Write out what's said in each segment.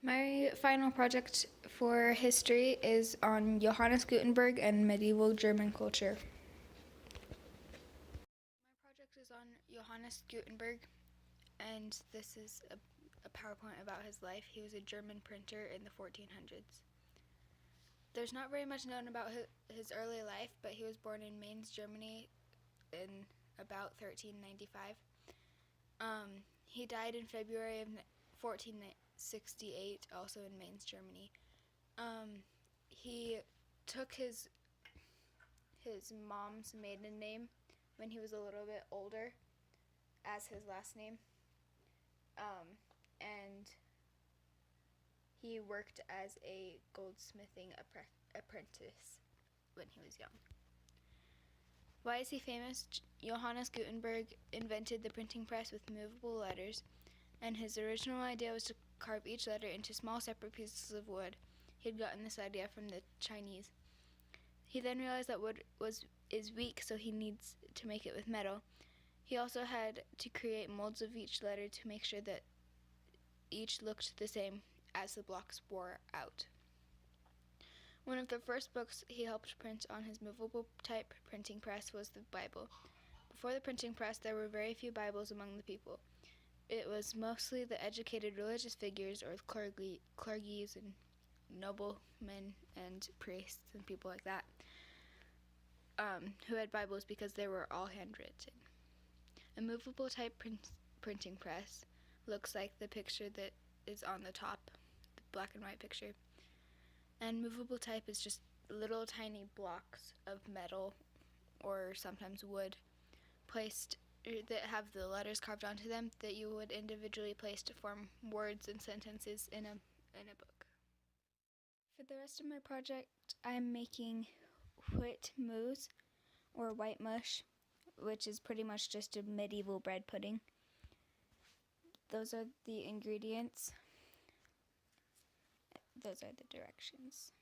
My final project for history is on Johannes Gutenberg and medieval German culture. My project is on Johannes Gutenberg, and this is a PowerPoint about his life. He was a German printer in the 1400s. There's not very much known about his early life, but he was born in Mainz, Germany in about 1395. He died in February of 1468, also in Mainz, Germany. He took his mom's maiden name when he was a little bit older as his last name, and he worked as a goldsmithing apprentice when he was young. Why is he famous? Johannes Gutenberg invented the printing press with movable letters, and his original idea was to carve each letter into small separate pieces of wood. He had gotten this idea from the Chinese. He then realized that wood is weak, so he needs to make it with metal. He also had to create molds of each letter to make sure that each looked the same as the blocks wore out. One of the first books he helped print on his movable type printing press was the Bible. Before the printing press, there were very few Bibles among the people. It was mostly the educated religious figures, or clergies and noblemen and priests and people like that, who had Bibles because they were all handwritten. A movable type printing press looks like the picture that is on the top, the black and white picture. And movable type is just little tiny blocks of metal or sometimes wood placed that have the letters carved onto them that you would individually place to form words and sentences in a book. For the rest of my project, I'm making white mousse, or white mush, which is pretty much just a medieval bread pudding. Those are the ingredients. Those are the directions.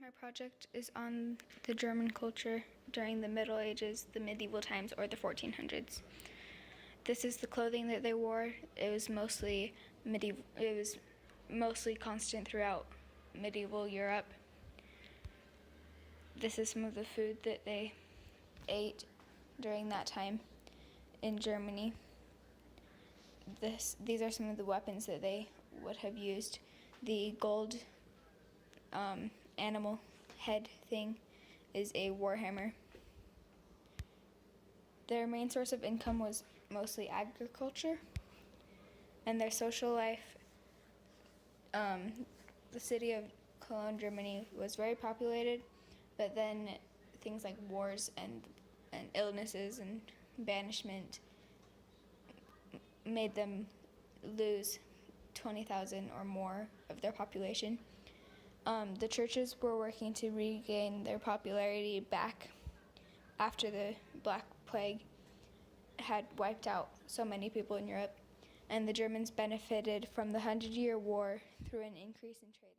My project is on the German culture during the Middle Ages, the medieval times, or the 1400s. This is the clothing that they wore. It was mostly constant throughout medieval Europe. This is some of the food that they ate during that time in Germany. These are some of the weapons that they would have used. The gold animal head thing is a warhammer. Their main source of income was mostly agriculture, and their social life, the city of Cologne, Germany, was very populated, but then things like wars and illnesses and banishment made them lose 20,000 or more of their population. The churches were working to regain their popularity back after the Black Plague had wiped out so many people in Europe, and the Germans benefited from the 100-Year War through an increase in trade.